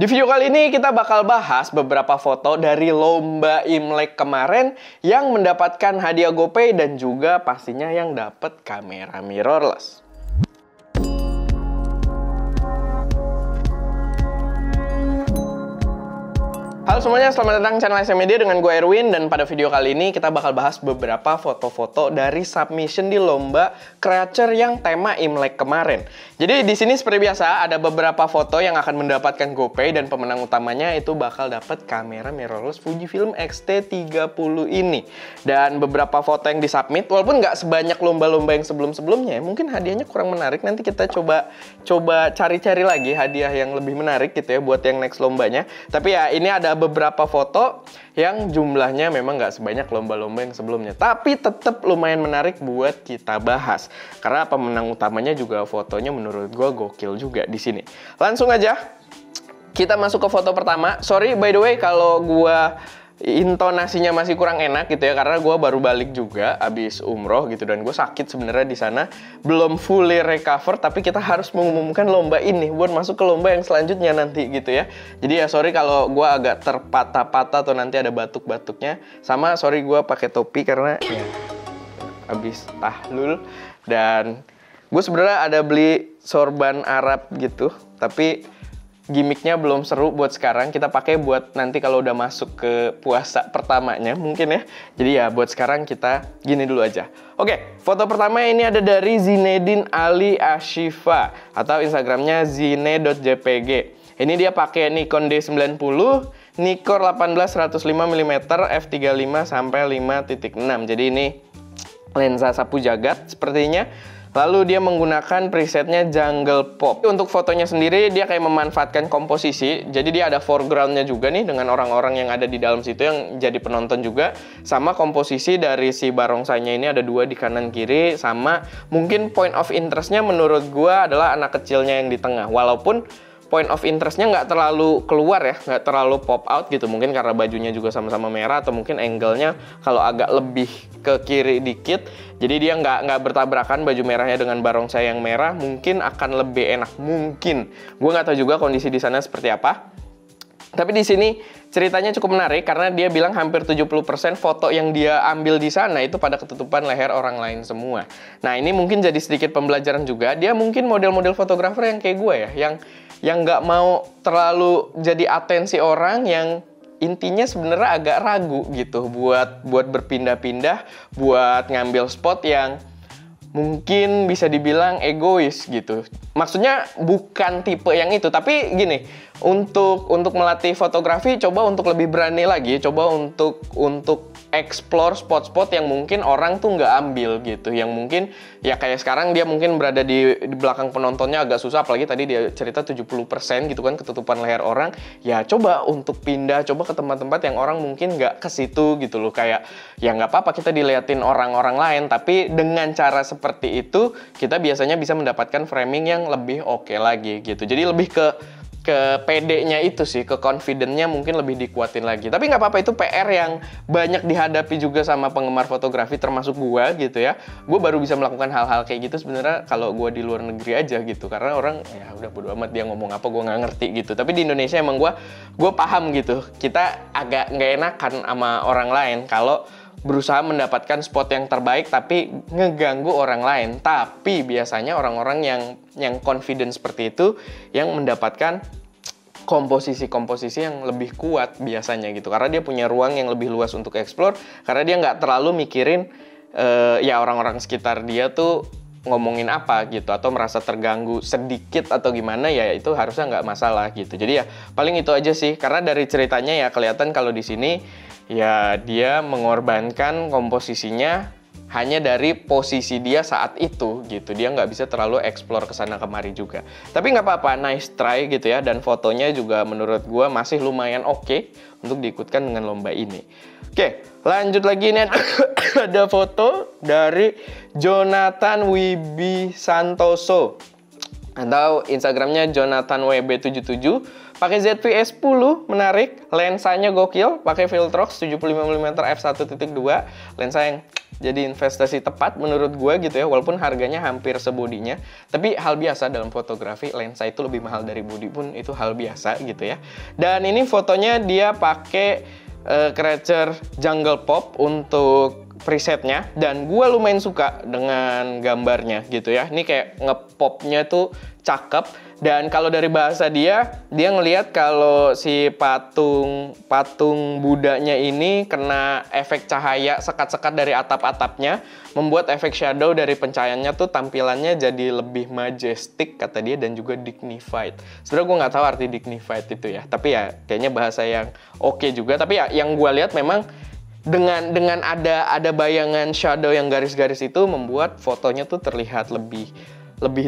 Di video kali ini kita bakal bahas beberapa foto dari lomba Imlek kemarin yang mendapatkan hadiah GoPay dan juga pastinya yang dapat kamera mirrorless. Halo semuanya, selamat datang di channel SM Media dengan gue Erwin. Dan pada video kali ini kita bakal bahas beberapa foto-foto dari submission di lomba Creature yang tema Imlek kemarin. Jadi di sini seperti biasa ada beberapa foto yang akan mendapatkan GoPay dan pemenang utamanya itu bakal dapat kamera mirrorless Fujifilm X-T30 ini. Dan beberapa foto yang disubmit, walaupun nggak sebanyak lomba-lomba yang sebelum-sebelumnya, mungkin hadiahnya kurang menarik. Nanti kita coba cari-cari lagi hadiah yang lebih menarik gitu ya buat yang next lombanya. Tapi ya ini ada beberapa foto yang jumlahnya memang nggak sebanyak lomba-lomba yang sebelumnya, tapi tetap lumayan menarik buat kita bahas karena pemenang utamanya juga fotonya menurut gue gokil juga di sini. Langsung aja kita masuk ke foto pertama. Sorry by the way kalau gue intonasinya masih kurang enak gitu ya, karena gue baru balik juga abis umroh gitu dan gue sakit sebenarnya di sana, belum fully recover. Tapi kita harus mengumumkan lomba ini buat masuk ke lomba yang selanjutnya nanti gitu ya. Jadi ya sorry kalau gue agak terpatah-patah atau nanti ada batuk-batuknya. Sama sorry gue pakai topi karena ya abis tahlul. Dan gue sebenarnya ada beli sorban Arab gitu, tapi gimmicknya belum seru buat sekarang. Kita pakai buat nanti kalau udah masuk ke puasa pertamanya mungkin ya. Jadi ya buat sekarang kita gini dulu aja. Oke, foto pertama ini ada dari Zinedine Ali Ashifa atau Instagramnya zine.jpg. Ini dia pakai Nikon D90, Nikkor 18-105mm f3.5 sampai 5.6. Jadi ini lensa sapu jagat sepertinya. Lalu dia menggunakan presetnya Jungle Pop. Untuk fotonya sendiri dia kayak memanfaatkan komposisi. Jadi dia ada foregroundnya juga nih dengan orang-orang yang ada di dalam situ yang jadi penonton juga. Sama komposisi dari si barongsainya ini ada dua di kanan kiri. Sama mungkin point of interestnya menurut gua adalah anak kecilnya yang di tengah. Walaupun point of interestnya nggak terlalu keluar ya, nggak terlalu pop out gitu. Mungkin karena bajunya juga sama-sama merah atau mungkin angle-nya kalau agak lebih ke kiri dikit. Jadi dia nggak bertabrakan baju merahnya dengan barongsai yang merah. Mungkin akan lebih enak, mungkin. Gue nggak tahu juga kondisi di sana seperti apa. Tapi di sini ceritanya cukup menarik karena dia bilang hampir 70% foto yang dia ambil di sana itu pada ketutupan leher orang lain semua. Nah ini mungkin jadi sedikit pembelajaran juga. Dia mungkin model-model fotografer yang kayak gue ya, yang nggak mau terlalu jadi atensi orang, yang intinya sebenarnya agak ragu gitu buat berpindah-pindah, buat ngambil spot yang mungkin bisa dibilang egois gitu. Maksudnya bukan tipe yang itu, tapi gini, untuk melatih fotografi coba untuk lebih berani lagi, coba untuk explore spot-spot yang mungkin orang tuh nggak ambil gitu, yang mungkin ya kayak sekarang dia mungkin berada di belakang penontonnya agak susah, apalagi tadi dia cerita 70% gitu kan ketutupan leher orang. Ya coba untuk pindah, coba ke tempat-tempat yang orang mungkin nggak ke situ gitu loh. Kayak ya nggak apa-apa kita diliatin orang-orang lain, tapi dengan cara seperti itu kita biasanya bisa mendapatkan framing yang lebih oke lagi gitu. Jadi lebih ke PD-nya itu sih, ke confident-nya mungkin lebih dikuatin lagi. Tapi nggak apa-apa, itu PR yang banyak dihadapi juga sama penggemar fotografi termasuk gua gitu ya. Gua baru bisa melakukan hal-hal kayak gitu sebenarnya kalau gua di luar negeri aja gitu. Karena orang ya udah bodo amat dia ngomong apa, gua nggak ngerti gitu. Tapi di Indonesia emang gua paham gitu. Kita agak nggak enakan sama orang lain kalau berusaha mendapatkan spot yang terbaik tapi ngeganggu orang lain. Tapi biasanya orang-orang yang confident seperti itu yang mendapatkan komposisi-komposisi yang lebih kuat biasanya gitu, karena dia punya ruang yang lebih luas untuk explore, karena dia nggak terlalu mikirin ya orang-orang sekitar dia tuh ngomongin apa gitu, atau merasa terganggu sedikit atau gimana, ya itu harusnya nggak masalah gitu. Jadi ya paling itu aja sih, karena dari ceritanya ya kelihatan kalau di sini ya dia mengorbankan komposisinya hanya dari posisi dia saat itu gitu. Dia nggak bisa terlalu explore kesana kemari juga. Tapi nggak apa-apa, nice try gitu ya. Dan fotonya juga menurut gue masih lumayan oke untuk diikutkan dengan lomba ini. Oke, lanjut lagi nih. Ada foto dari Jonathan Wibi Santoso atau Instagramnya Jonathan WB77. Pakai ZV-E10, menarik. Lensanya gokil, pakai Viltrox 75mm f1.2. Lensa yang jadi investasi tepat menurut gue gitu ya, walaupun harganya hampir sebodinya. Tapi hal biasa dalam fotografi, lensa itu lebih mahal dari bodi pun itu hal biasa gitu ya. Dan ini fotonya dia pakai Creature Jungle Pop untuk presetnya, dan gue lumayan suka dengan gambarnya gitu ya. Ini kayak ngepopnya tuh cakep. Dan kalau dari bahasa dia ngelihat kalau si patung Budanya ini kena efek cahaya sekat-sekat dari atap-atapnya, membuat efek shadow dari pencahayaannya tuh tampilannya jadi lebih majestic kata dia, dan juga dignified. Sebenarnya gue nggak tahu arti dignified itu ya, tapi ya kayaknya bahasa yang oke juga. Tapi ya yang gue lihat memang dengan ada bayangan shadow yang garis-garis itu membuat fotonya tuh terlihat lebih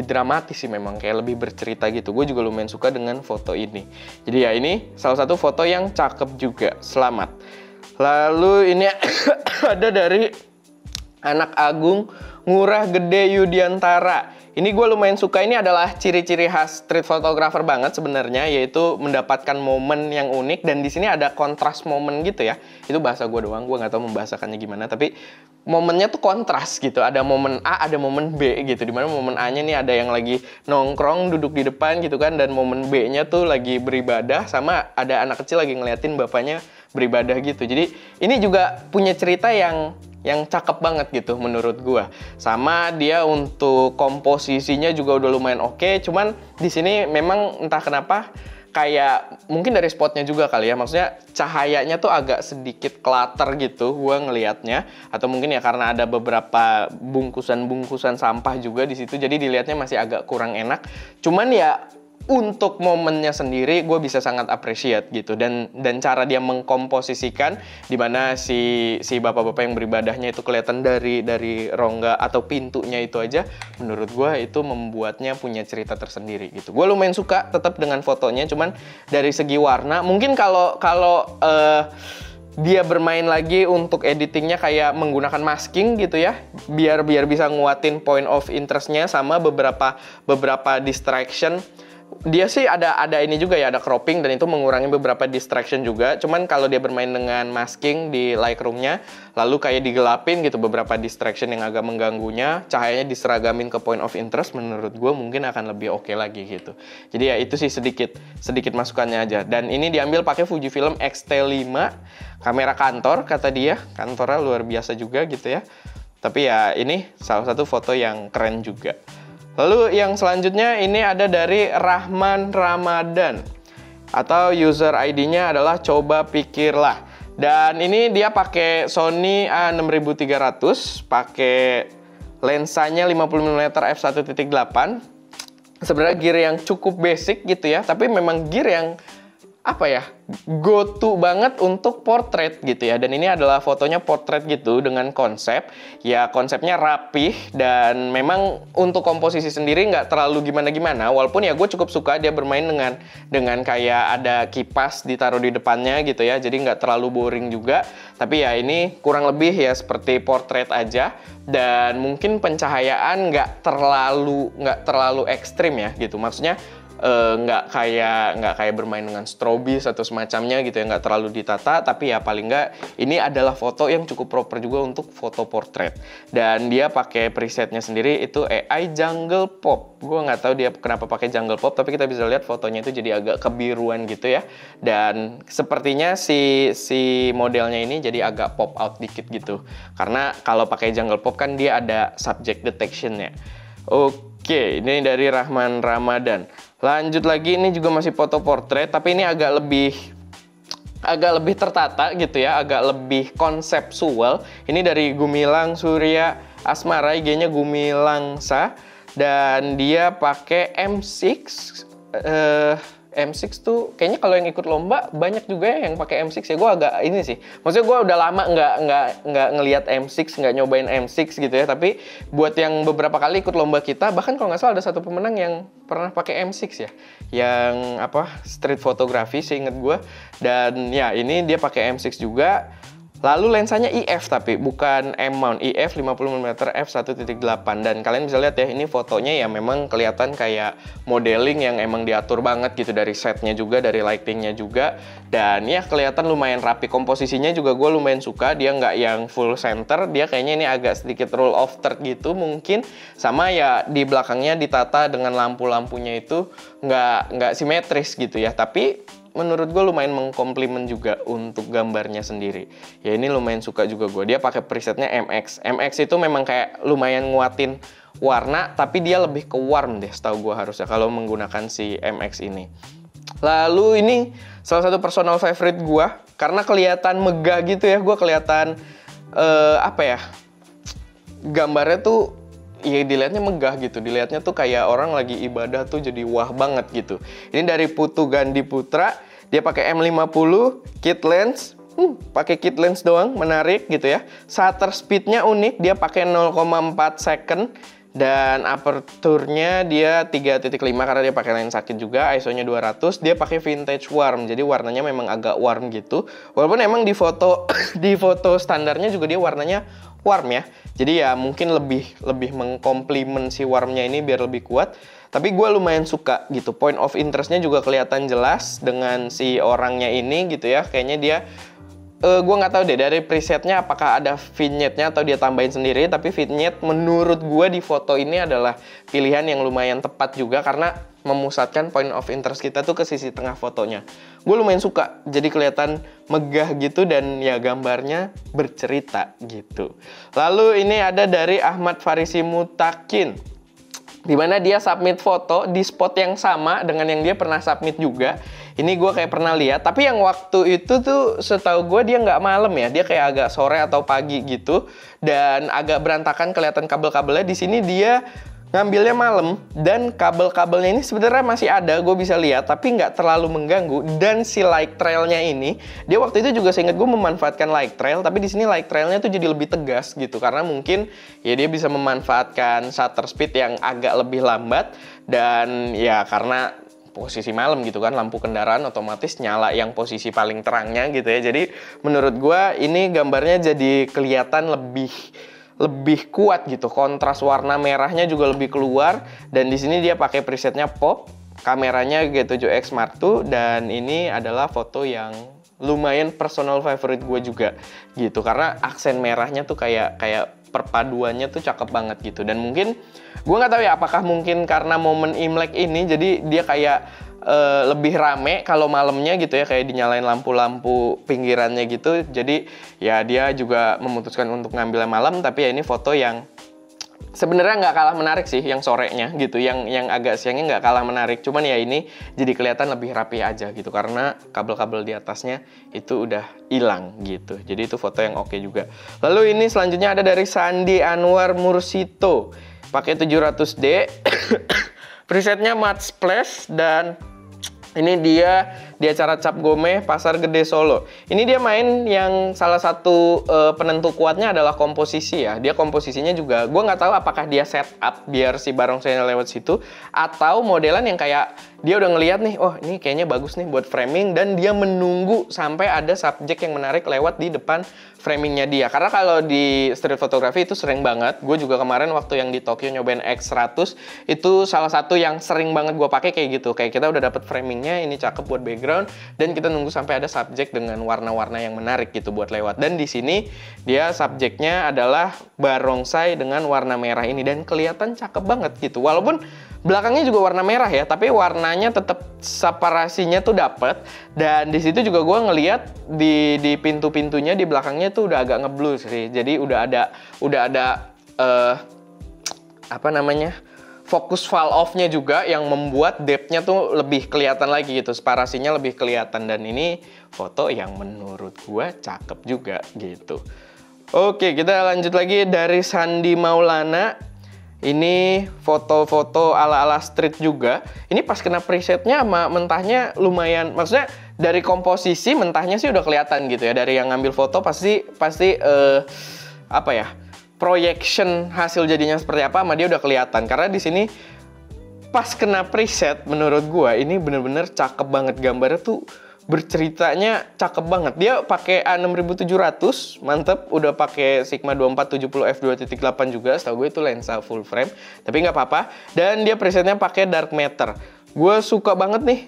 dramatis sih, memang kayak lebih bercerita gitu. Gue juga lumayan suka dengan foto ini. Jadi ya ini salah satu foto yang cakep juga. Selamat. Lalu ini ada dari Anak Agung Ngurah Gede Yudiantara. Ini gue lumayan suka, ini adalah ciri-ciri khas street photographer banget sebenarnya, yaitu mendapatkan momen yang unik, dan di sini ada kontras momen gitu ya. Itu bahasa gue doang, gue nggak tahu membahasakannya gimana, tapi momennya tuh kontras gitu. Ada momen A, ada momen B gitu. Dimana momen A-nya nih ada yang lagi nongkrong duduk di depan gitu kan, dan momen B-nya tuh lagi beribadah, sama ada anak kecil lagi ngeliatin bapaknya beribadah gitu. Jadi ini juga punya cerita yang cakep banget gitu menurut gua. Sama dia untuk komposisinya juga udah lumayan oke, cuman di sini memang entah kenapa kayak mungkin dari spotnya juga kali ya, maksudnya cahayanya tuh agak sedikit clutter gitu gua ngelihatnya, atau mungkin ya karena ada beberapa bungkusan sampah juga di situ, jadi dilihatnya masih agak kurang enak. Cuman ya untuk momennya sendiri gue bisa sangat appreciate gitu, dan cara dia mengkomposisikan di mana si bapak-bapak yang beribadahnya itu kelihatan dari rongga atau pintunya itu aja, menurut gue itu membuatnya punya cerita tersendiri gitu. Gue lumayan suka tetap dengan fotonya, cuman dari segi warna mungkin kalau dia bermain lagi untuk editingnya kayak menggunakan masking gitu ya, biar bisa nguatin point of interestnya, sama beberapa distraction. Dia sih ada ini juga ya, ada cropping, dan itu mengurangi beberapa distraction juga. Cuman kalau dia bermain dengan masking di Lightroom-nya, lalu kayak digelapin gitu beberapa distraction yang agak mengganggunya, cahayanya diseragamin ke point of interest, menurut gue mungkin akan lebih oke lagi gitu. Jadi ya itu sih sedikit masukannya aja. Dan ini diambil pakai Fujifilm X-T5, kamera kantor kata dia, kantornya luar biasa juga gitu ya. Tapi ya ini salah satu foto yang keren juga. Lalu yang selanjutnya ini ada dari Rahman Ramadan, atau user ID-nya adalah Coba Pikirlah. Dan ini dia pakai Sony A6300, pakai lensanya 50mm f1.8. Sebenarnya gear yang cukup basic gitu ya, tapi memang gear yang apa ya, go to banget untuk portrait gitu ya. Dan ini adalah fotonya portrait gitu dengan konsepnya rapih, dan memang untuk komposisi sendiri nggak terlalu gimana-gimana, walaupun ya gue cukup suka dia bermain dengan kayak ada kipas ditaruh di depannya gitu ya, jadi nggak terlalu boring juga. Tapi ya ini kurang lebih ya seperti portrait aja, dan mungkin pencahayaan nggak terlalu ekstrim ya gitu, maksudnya nggak kayak bermain dengan strobis atau semacamnya gitu ya, nggak terlalu ditata. Tapi ya paling nggak ini adalah foto yang cukup proper juga untuk foto portrait. Dan dia pakai presetnya sendiri itu AI Jungle Pop. Gue nggak tahu dia kenapa pakai Jungle Pop, tapi kita bisa lihat fotonya itu jadi agak kebiruan gitu ya. Dan sepertinya si modelnya ini jadi agak pop out dikit gitu, karena kalau pakai Jungle Pop kan dia ada subject detection-nya. Oke, ini dari Rahman Ramadan. Lanjut lagi, ini juga masih foto portrait, tapi ini agak lebih tertata gitu ya, agak lebih konseptual. Ini dari Gumilang Surya Asmara, IG-nya Gumilangsa, dan dia pakai M6. M6 tuh kayaknya kalau yang ikut lomba banyak juga yang pakai M6 ya. Gue agak ini sih, maksudnya gue udah lama nggak ngelihat M6, nggak nyobain M6 gitu ya. Tapi buat yang beberapa kali ikut lomba kita, bahkan kalau nggak salah ada satu pemenang yang pernah pakai M6 ya, yang apa, street photography seinget gue. Dan ya ini dia pakai M6 juga. Lalu lensanya IF tapi bukan M mount, IF 50mm f1.8, dan kalian bisa lihat ya ini fotonya ya memang kelihatan kayak modeling yang emang diatur banget gitu, dari setnya juga, dari lightingnya juga, dan ya kelihatan lumayan rapi. Komposisinya juga gue lumayan suka, dia nggak yang full center, dia kayaknya ini agak sedikit roll of third gitu mungkin, sama ya di belakangnya ditata dengan lampu-lampunya itu nggak simetris gitu ya, tapi menurut gue lumayan mengkomplimen juga untuk gambarnya sendiri. Ya ini lumayan suka juga gue. Dia pakai presetnya MX. MX itu memang kayak lumayan nguatin warna, tapi dia lebih ke warm deh setahu gue harusnya kalau menggunakan si MX ini. Lalu ini salah satu personal favorite gue karena kelihatan megah gitu ya. Gue kelihatan gambarnya tuh ya dilihatnya megah gitu, dilihatnya tuh kayak orang lagi ibadah tuh, jadi wah banget gitu. Ini dari Putu Gandhi Putra, dia pakai M50 kit lens, pakai kit lens doang, menarik gitu ya. Shutter speednya unik, dia pakai 0,4 second, dan aperturnya dia 3.5 karena dia pakai lensa kit juga, ISO-nya 200, dia pakai vintage warm, jadi warnanya memang agak warm gitu. Walaupun emang di foto di foto standarnya juga dia warnanya warm ya. Jadi ya mungkin lebih mengkomplimen si warmnya ini biar lebih kuat. Tapi gue lumayan suka gitu. Point of interestnya juga kelihatan jelas dengan si orangnya ini gitu ya. Kayaknya dia gue nggak tahu deh dari presetnya apakah ada vignette-nya atau dia tambahin sendiri, tapi vignette menurut gue di foto ini adalah pilihan yang lumayan tepat juga karena memusatkan point of interest kita tuh ke sisi tengah fotonya. Gue lumayan suka, jadi kelihatan megah gitu dan ya gambarnya bercerita gitu. Lalu ini ada dari Ahmad Farisi Mutakin, dimana dia submit foto di spot yang sama dengan yang dia pernah submit juga. Ini gue kayak pernah lihat, tapi yang waktu itu tuh setahu gue dia nggak malam ya, dia kayak agak sore atau pagi gitu, dan agak berantakan kelihatan kabel-kabelnya. Di sini dia ngambilnya malam, dan kabel-kabelnya ini sebenarnya masih ada, gue bisa lihat, tapi nggak terlalu mengganggu. Dan si light trailnya ini, dia waktu itu juga seinget gue memanfaatkan light trail, tapi di sini light trailnya tuh jadi lebih tegas gitu, karena mungkin ya dia bisa memanfaatkan shutter speed yang agak lebih lambat, dan ya karena posisi malam gitu kan, lampu kendaraan otomatis nyala yang posisi paling terangnya gitu ya. Jadi menurut gue ini gambarnya jadi kelihatan lebih kuat gitu, kontras warna merahnya juga lebih keluar, dan di sini dia pakai presetnya pop, kameranya G7X Mark II, dan ini adalah foto yang lumayan personal favorite gue juga gitu, karena aksen merahnya tuh kayak perpaduannya tuh cakep banget gitu. Dan mungkin gue nggak tahu ya apakah mungkin karena momen Imlek ini jadi dia kayak lebih rame kalau malamnya gitu ya, kayak dinyalain lampu-lampu pinggirannya gitu. Jadi ya dia juga memutuskan untuk ngambilnya malam, tapi ya ini foto yang sebenarnya nggak kalah menarik sih yang sorenya gitu, yang agak siangnya nggak kalah menarik, cuman ya ini jadi kelihatan lebih rapi aja gitu karena kabel-kabel di atasnya itu udah hilang gitu. Jadi itu foto yang oke juga. Lalu ini selanjutnya ada dari Sandi Anwar Mursito, pakai 700D presetnya matte splash, dan ini dia di acara Cap Gome Pasar Gede Solo. Ini dia main yang salah satu penentu kuatnya adalah komposisi ya. Dia komposisinya juga, gue nggak tahu apakah dia setup biar si barongsainya lewat situ, atau modelan yang kayak dia udah ngeliat nih, oh ini kayaknya bagus nih buat framing, dan dia menunggu sampai ada subjek yang menarik lewat di depan framingnya dia. Karena kalau di street photography itu sering banget. Gue juga kemarin waktu yang di Tokyo nyobain X100 itu salah satu yang sering banget gue pakai kayak gitu. Kayak kita udah dapet framingnya, ini cakep buat background, dan kita nunggu sampai ada subjek dengan warna-warna yang menarik gitu buat lewat. Dan di sini dia subjeknya adalah barongsai dengan warna merah ini, dan kelihatan cakep banget gitu. Walaupun belakangnya juga warna merah ya, tapi warnanya tetap separasinya tuh dapet. Dan di situ juga gue ngeliat di pintu-pintunya di belakangnya tuh udah agak ngeblur sih. Jadi udah ada fokus fall off-nya juga yang membuat depth-nya tuh lebih kelihatan lagi gitu, separasinya lebih kelihatan. Dan ini foto yang menurut gue cakep juga gitu. Oke, kita lanjut lagi dari Sandi Maulana. Ini foto-foto ala-ala street juga. Ini pas kena presetnya sama mentahnya lumayan, maksudnya dari komposisi mentahnya sih udah kelihatan gitu ya. Dari yang ngambil foto pasti projection hasil jadinya seperti apa sama dia udah kelihatan. Karena di sini pas kena preset menurut gua ini bener-bener cakep banget, gambarnya tuh berceritanya cakep banget. Dia pakai A6700, mantep. Udah pakai Sigma 2470 f2.8 juga, setahu gue itu lensa full frame. Tapi nggak apa-apa. Dan dia presetnya pakai dark matter. Gue suka banget nih.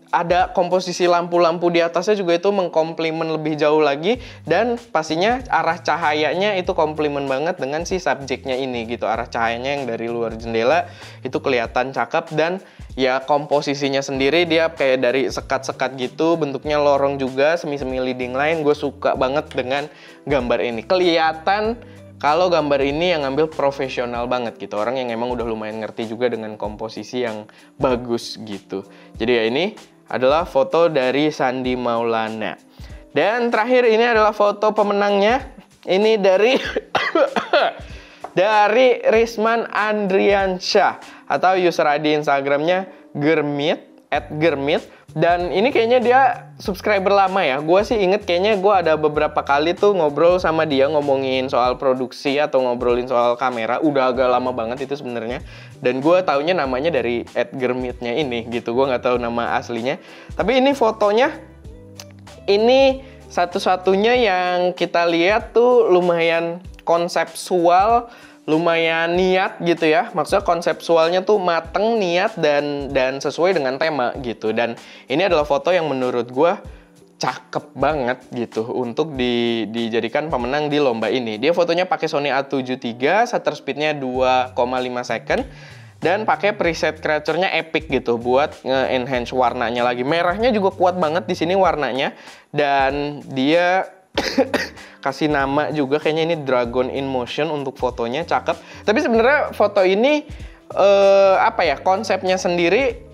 Ada komposisi lampu-lampu di atasnya juga itu mengkomplimen lebih jauh lagi, dan pastinya arah cahayanya itu komplimen banget dengan si subjeknya ini gitu. Arah cahayanya yang dari luar jendela itu kelihatan cakep, dan ya komposisinya sendiri dia kayak dari sekat-sekat gitu, bentuknya lorong juga, semi-semi leading line. Gue suka banget dengan gambar ini. Kelihatan kalau gambar ini yang ngambil profesional banget gitu. Orang yang emang udah lumayan ngerti juga dengan komposisi yang bagus gitu. Jadi ya ini adalah foto dari Shandy Maulana. Dan terakhir ini adalah foto pemenangnya. Ini dari dari Risman Andriansyah, atau user ID Instagramnya Germit, @germit. Dan ini kayaknya dia subscriber lama ya. Gue sih inget kayaknya gue ada beberapa kali tuh ngobrol sama dia, ngomongin soal produksi atau ngobrolin soal kamera. Udah agak lama banget itu sebenarnya. Dan gue taunya namanya dari @germitnya ini gitu. Gue nggak tahu nama aslinya. Tapi ini fotonya, ini satu-satunya yang kita lihat tuh lumayan konseptual, lumayan niat gitu ya. Maksudnya konseptualnya tuh mateng, niat, dan sesuai dengan tema gitu. Dan ini adalah foto yang menurut gue cakep banget gitu untuk dijadikan pemenang di lomba ini. Dia fotonya pakai Sony A7 III, shutter speednya 2,5 second, dan pakai preset creature-nya epic gitu buat nge-enhance warnanya lagi. Merahnya juga kuat banget di sini warnanya, dan dia kasih nama juga, kayaknya ini Dragon in Motion untuk fotonya, cakep. Tapi sebenarnya foto ini apa ya, konsepnya sendiri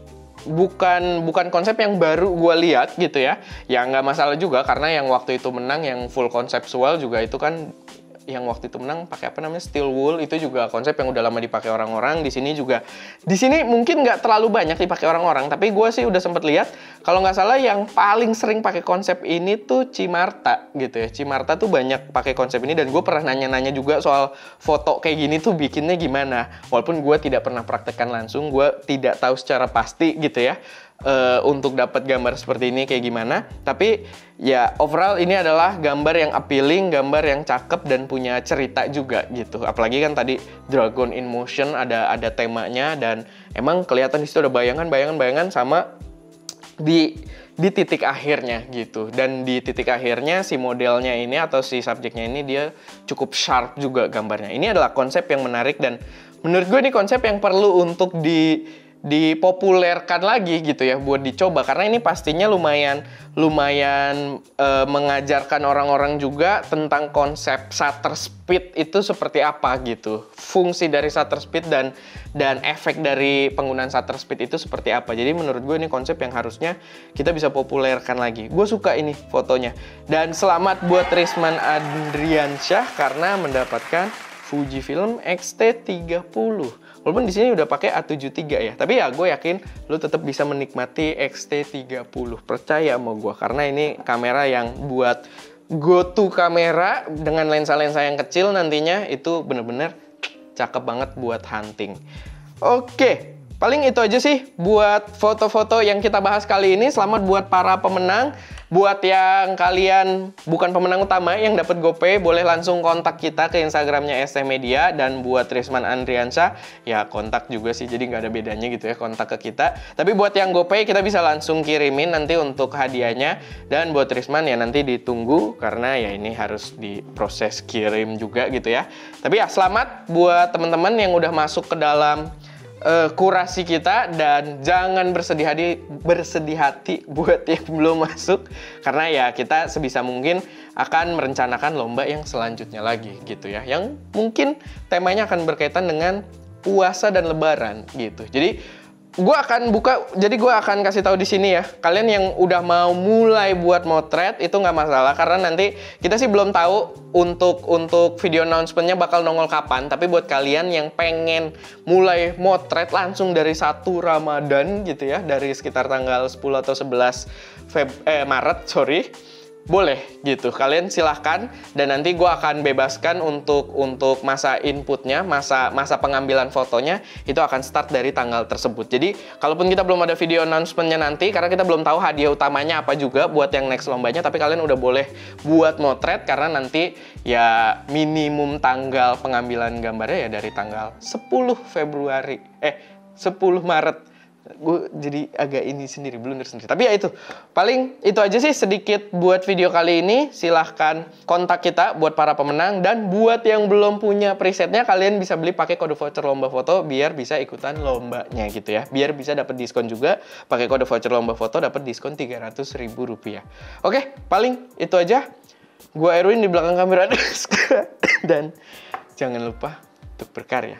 bukan konsep yang baru gue lihat gitu ya. Ya nggak masalah juga, karena yang waktu itu menang yang full konseptual juga itu kan, yang waktu itu menang pakai apa namanya, steel wool, itu juga konsep yang udah lama dipakai orang-orang. Di sini juga, di sini mungkin nggak terlalu banyak dipakai orang-orang, tapi gue sih udah sempet lihat, kalau nggak salah yang paling sering pakai konsep ini tuh Cimarta gitu ya. Cimarta tuh banyak pakai konsep ini, dan gue pernah nanya-nanya juga soal foto kayak gini tuh bikinnya gimana. Walaupun gue tidak pernah praktekkan langsung, gue tidak tahu secara pasti gitu ya. Untuk dapat gambar seperti ini kayak gimana, tapi ya overall ini adalah gambar yang appealing, gambar yang cakep dan punya cerita juga gitu. Apalagi kan tadi Dragon in Motion ada temanya, dan emang kelihatan di situ ada bayangan sama di titik akhirnya gitu. Dan di titik akhirnya si modelnya ini atau si subjeknya ini dia cukup sharp juga gambarnya. Ini adalah konsep yang menarik, dan menurut gue ini konsep yang perlu untuk dipopulerkan lagi gitu ya, buat dicoba, karena ini pastinya lumayan mengajarkan orang-orang juga tentang konsep shutter speed itu seperti apa gitu, fungsi dari shutter speed dan efek dari penggunaan shutter speed itu seperti apa. Jadi menurut gue ini konsep yang harusnya kita bisa populerkan lagi. Gue suka ini fotonya, dan selamat buat Risman Andriansyah karena mendapatkan Fujifilm X-T30. Walaupun di sini udah pakai A7 III ya, tapi ya gue yakin lo tetap bisa menikmati X-T30. Percaya sama gue, karena ini kamera yang buat go-to kamera dengan lensa-lensa yang kecil nantinya, itu bener-bener cakep banget buat hunting. Oke, paling itu aja sih buat foto-foto yang kita bahas kali ini. Selamat buat para pemenang. Buat yang kalian bukan pemenang utama yang dapat GoPay, boleh langsung kontak kita ke Instagramnya ST Media. Dan buat Risman Andriansyah, ya kontak juga sih, jadi nggak ada bedanya gitu ya, kontak ke kita. Tapi buat yang GoPay, kita bisa langsung kirimin nanti untuk hadiahnya. Dan buat Risman ya nanti ditunggu, karena ya ini harus diproses kirim juga gitu ya. Tapi ya selamat buat teman-teman yang udah masuk ke dalam kurasi kita, dan jangan bersedih hati buat yang belum masuk, karena ya kita sebisa mungkin akan merencanakan lomba yang selanjutnya lagi gitu ya, yang mungkin temanya akan berkaitan dengan puasa dan lebaran gitu. Jadi gue akan kasih tahu di sini ya, kalian yang udah mau mulai buat motret itu nggak masalah, karena nanti kita sih belum tahu untuk video announcement-nya bakal nongol kapan. Tapi buat kalian yang pengen mulai motret langsung dari 1 Ramadan gitu ya, dari sekitar tanggal 10 atau 11 Maret, boleh gitu, kalian silahkan, dan nanti gue akan bebaskan untuk masa inputnya, masa pengambilan fotonya itu akan start dari tanggal tersebut. Jadi kalaupun kita belum ada video announcement-nya nanti, karena kita belum tahu hadiah utamanya apa juga buat yang next lombanya, tapi kalian udah boleh buat motret karena nanti ya minimum tanggal pengambilan gambarnya ya dari tanggal 10 Maret. Gue jadi agak ini sendiri, blunder sendiri. Tapi ya itu, paling itu aja sih sedikit buat video kali ini. Silahkan kontak kita buat para pemenang. Dan buat yang belum punya presetnya, kalian bisa beli pakai kode voucher lomba foto biar bisa ikutan lombanya gitu ya. Biar bisa dapat diskon juga. Pakai kode voucher lomba foto dapat diskon Rp300.000. Oke, paling itu aja. Gue Erwin di belakang kamera. Dan jangan lupa untuk berkarya.